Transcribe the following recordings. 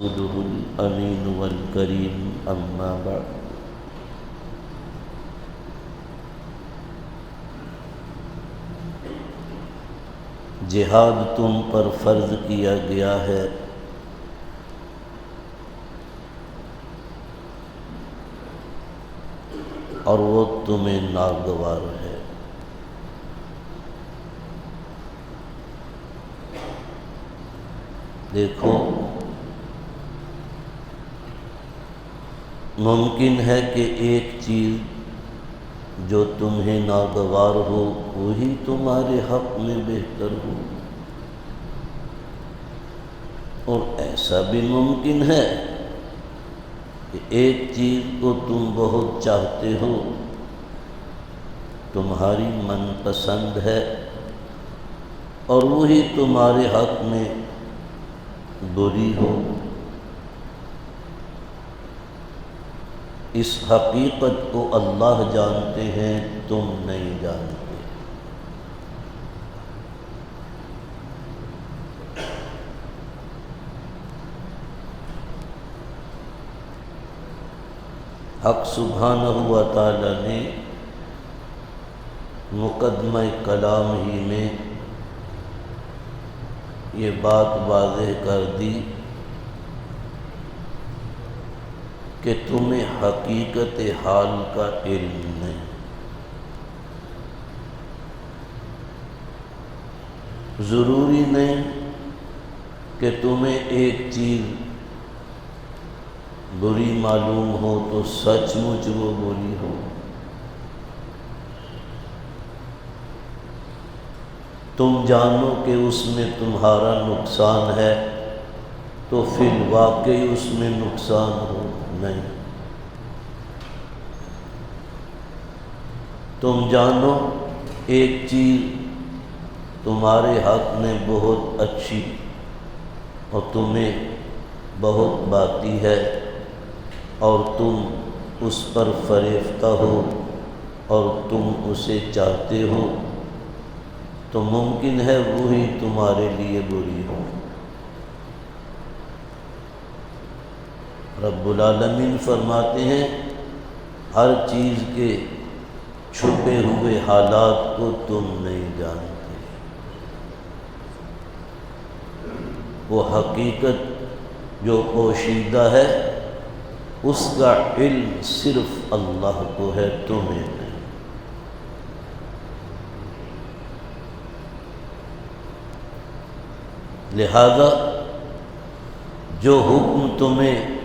رسوله الأمين والكريم أما بعد جہاد تم پر فرض کیا گیا ہے اور وہ تمہیں ناگوار ہے۔ دیکھو، ممکن ہے کہ ایک چیز جو تمہیں ناگوار ہو وہی تمہارے حق میں بہتر ہو، اور ایسا بھی ممکن ہے کہ ایک چیز کو تم بہت چاہتے ہو، تمہاری من پسند ہے، اور وہی تمہارے حق میں بری ہو۔ اس حقیقت کو اللہ جانتے ہیں، تم نہیں جانتے۔ حق سبحانہ و تعالی نے مقدمہ کلام ہی میں یہ بات واضح کر دی کہ تمہیں حقیقت حال کا علم نہیں۔ ضروری نہیں کہ تمہیں ایک چیز بری معلوم ہو تو سچ مچ وہ بری ہو۔ تم جانو کہ اس میں تمہارا نقصان ہے تو فی الواقع اس میں نقصان ہو نہیں۔ تم جانو ایک چیز تمہارے حق میں بہت اچھی اور تمہیں بہت باتی ہے، اور تم اس پر فریفتہ ہو اور تم اسے چاہتے ہو، تو ممکن ہے وہی تمہارے لیے بری ہو۔ رب العالمین فرماتے ہیں ہر چیز کے چھپے ہوئے حالات کو تم نہیں جانتے۔ وہ حقیقت جو پوشیدہ ہے اس کا علم صرف اللہ کو ہے، تمہیں نہیں۔ لہذا جو حکم تمہیں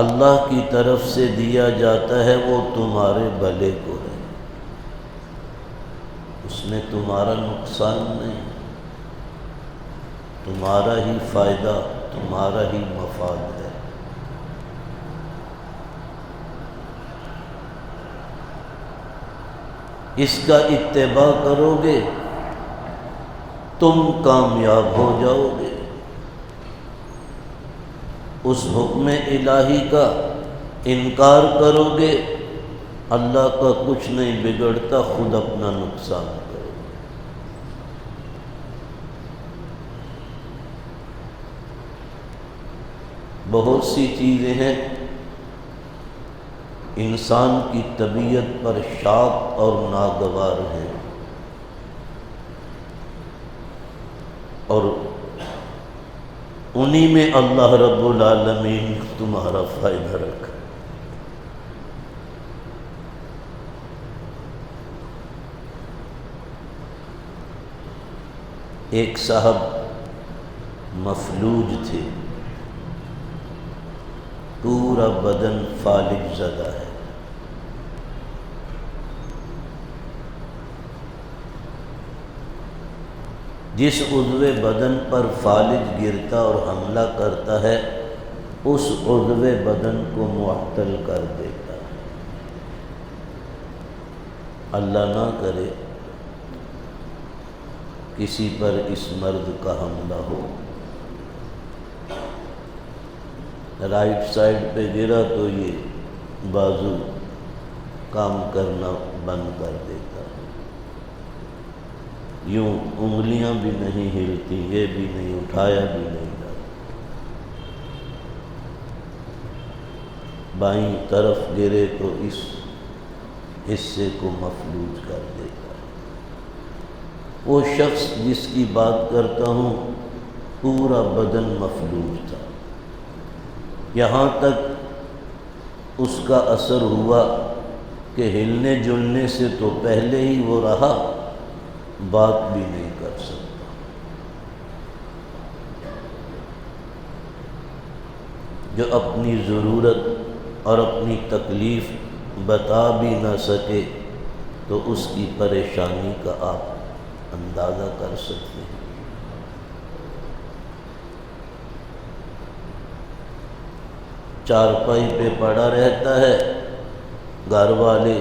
اللہ کی طرف سے دیا جاتا ہے وہ تمہارے بھلے کو ہے، اس میں تمہارا نقصان نہیں، تمہارا ہی فائدہ، تمہارا ہی مفاد ہے۔ اس کا اتباع کرو گے تم کامیاب ہو جاؤ گے۔ اس حکم الہی کا انکار کرو گے، اللہ کا کچھ نہیں بگڑتا، خود اپنا نقصان کرو گے۔ بہت سی چیزیں ہیں انسان کی طبیعت پر شاق اور ناگوار ہیں، اور انہی میں اللہ رب العالمین تمہارا فائدہ رکھا۔ ایک صاحب مفلوج تھے، پورا بدن فالج زدہ ہے، جس عضو بدن پر فالج گرتا اور حملہ کرتا ہے اس عضو بدن کو معطل کر دیتا ہے۔ اللہ نہ کرے کسی پر اس مرض کا حملہ ہو، رائٹ سائڈ پہ گرا تو یہ بازو کام کرنا بند کر دیتا ہے، یوں انگلیاں بھی نہیں ہلتی، یہ بھی نہیں، اٹھایا بھی نہیں جاتا۔ بائیں طرف گرے تو اس حصے کو مفلوج کر دے گا۔ وہ شخص جس کی بات کرتا ہوں پورا بدن مفلوج تھا، یہاں تک اس کا اثر ہوا کہ ہلنے جلنے سے تو پہلے ہی وہ رہا، بات بھی نہیں کر سکتا۔ جو اپنی ضرورت اور اپنی تکلیف بتا بھی نہ سکے تو اس کی پریشانی کا آپ اندازہ کر سکتے ہیں۔ چارپائی پہ پڑا رہتا ہے، گھر والے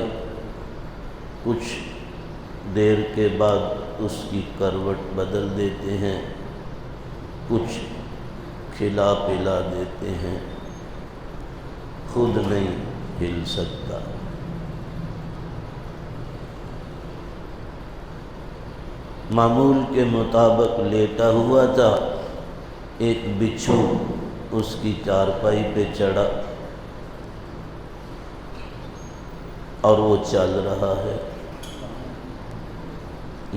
کچھ دیر کے بعد اس کی کروٹ بدل دیتے ہیں، کچھ کھلا پلا دیتے ہیں، خود نہیں ہل سکتا۔ معمول کے مطابق لیٹا ہوا تھا، ایک بچھو اس کی چارپائی پہ چڑھا اور وہ چل رہا ہے،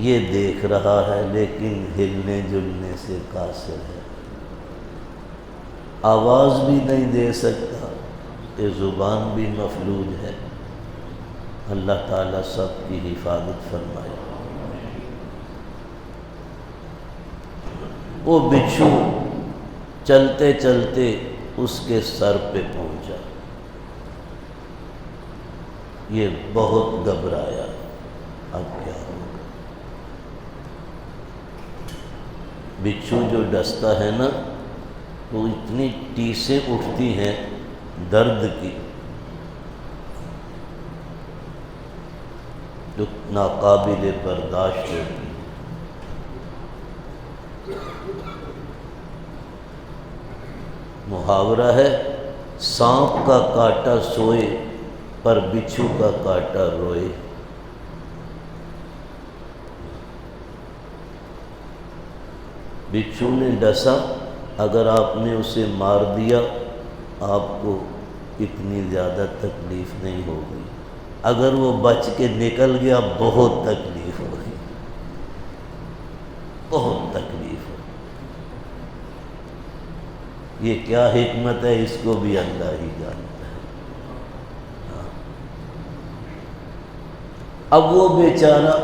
یہ دیکھ رہا ہے لیکن ہلنے جلنے سے قاصر ہے، آواز بھی نہیں دے سکتا کہ زبان بھی مفلوج ہے۔ اللہ تعالیٰ سب کی حفاظت فرمائے۔ وہ بچھو چلتے چلتے اس کے سر پہ پہنچا، یہ بہت گھبرایا، اب کیا ہوگا؟ بچھو جو ڈستا ہے نا، تو اتنی ٹیسیں اٹھتی ہیں درد کی جو ناقابل برداشت ہوتی۔ محاورہ ہے، سانپ کا کاٹا سوئے پر بچھو کا کاٹا روئے۔ بچھو نے ڈسا، اگر آپ نے اسے مار دیا آپ کو اتنی زیادہ تکلیف نہیں ہوگی، اگر وہ بچ کے نکل گیا بہت تکلیف ہوگی، بہت تکلیف ہوگی۔ یہ کیا حکمت ہے، اس کو بھی اللہ ہی جانتا ہے۔ اب وہ بیچارہ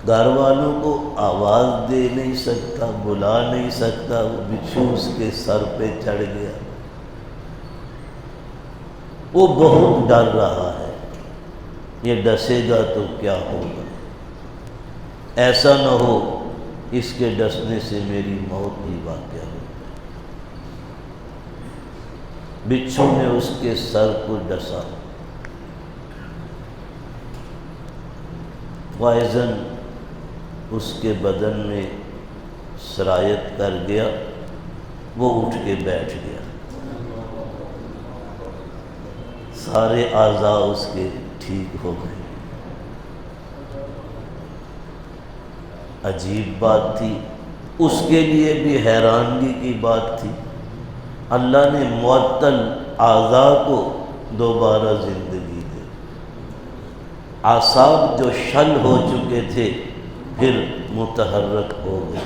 گھر والوں کو آواز دے نہیں سکتا، بلا نہیں سکتا، وہ بچھو اس کے سر پہ چڑھ گیا، وہ بہت ڈر رہا ہے، یہ ڈسے گا تو کیا ہوگا، ایسا نہ ہو اس کے ڈسنے سے میری موت ہی واقع ہو۔ بچھو نے اس کے سر کو ڈسا، پوائزن اس کے بدن میں سرایت کر گیا، وہ اٹھ کے بیٹھ گیا، سارے اعضاء اس کے ٹھیک ہو گئے۔ عجیب بات تھی، اس کے لیے بھی حیرانگی کی بات تھی، اللہ نے معطل اعضاء کو دوبارہ زندگی دے، اعصاب جو شل ہو چکے تھے پھر متحرک ہو گئے۔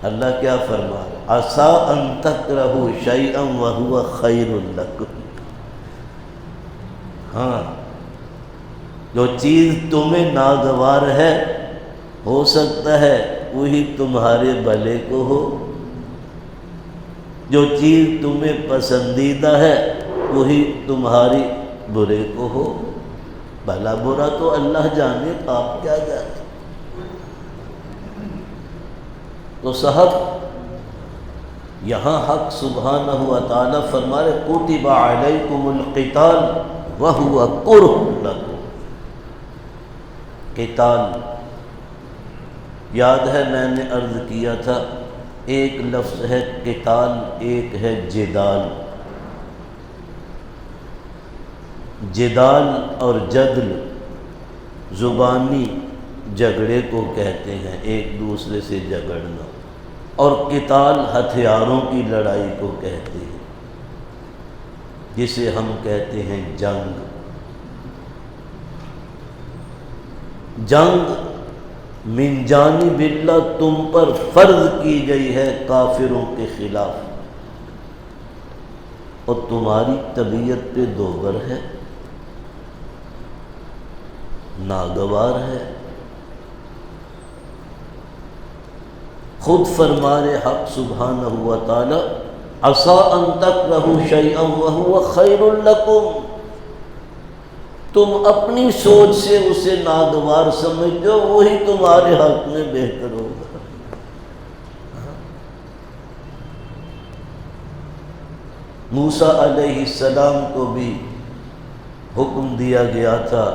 اللہ کیا فرما رہا ہے، عَسَىٰ أَن تَكْرَهُوا شَيْئًا وَهُوَ خَيْرٌ لَكُمْ۔ ہاں، جو چیز تمہیں ناگوار ہے، ہو سکتا ہے وہی تمہارے بھلے کو ہو، جو چیز تمہیں پسندیدہ ہے وہی تمہاری برے کو ہو، بھلا برا تو اللہ جانے، آپ کیا جانے۔ تو صاحب یہاں حق سبحانہ و تعالیٰ فرما رہے کتب علیکم القتال وہو کرہ لکم۔ قتال یاد ہے میں نے عرض کیا تھا، ایک لفظ ہے قتال، ایک ہے جدال۔ جدال اور جدل زبانی جھگڑے کو کہتے ہیں، ایک دوسرے سے جھگڑنا، اور قتال ہتھیاروں کی لڑائی کو کہتے ہیں۔ جسے ہم کہتے ہیں جنگ. جنگ من جانب اللہ تم پر فرض کی گئی ہے کافروں کے خلاف، اور تمہاری طبیعت پہ دوغر ہے، ناگوار ہے. خود فرمائے حق سبحانہ و تعالی عسیٰ ان تکرہوا شیئا وہو خیر لکم، تم اپنی سوچ سے اسے ناگوار سمجھتے ہو، وہی تمہارے حق میں بہتر ہوگا. موسیٰ علیہ السلام کو بھی حکم دیا گیا تھا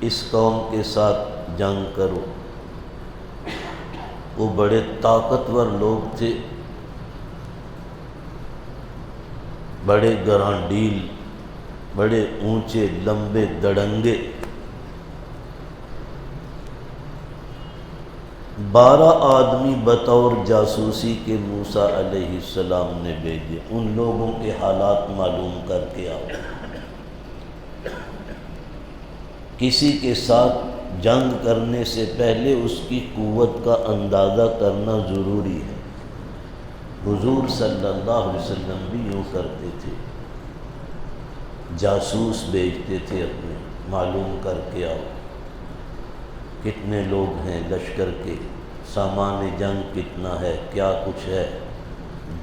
اس قوم کے ساتھ جنگ کرو. وہ بڑے طاقتور لوگ تھے، بڑے گرانڈیل، بڑے اونچے لمبے دڑنگے. 12 آدمی بطور جاسوسی کے موسیٰ علیہ السلام نے بھیجے، ان لوگوں کے حالات معلوم کر کے آؤ. کسی کے ساتھ جنگ کرنے سے پہلے اس کی قوت کا اندازہ کرنا ضروری ہے. حضور صلی اللہ علیہ وسلم بھی یوں کرتے تھے، جاسوس بھیجتے تھے اپنے، معلوم کر کے آؤ کتنے لوگ ہیں لشکر کے، سامان جنگ کتنا ہے، کیا کچھ ہے،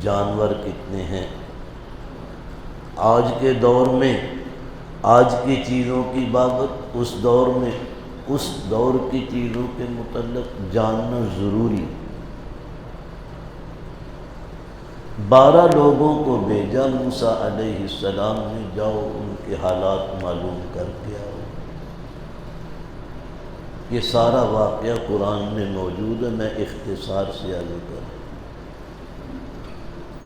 جانور کتنے ہیں. آج کے دور میں آج کی چیزوں کی بابت اس دور میں اس دور کی چیزوں کے متعلق جاننا ضروری. 12 لوگوں کو بھیجا موسیٰ علیہ السلام نے، جاؤ ان کے حالات معلوم کر کے آؤ. یہ سارا واقعہ قرآن میں موجود ہے، میں اختصار سے عرض کروں.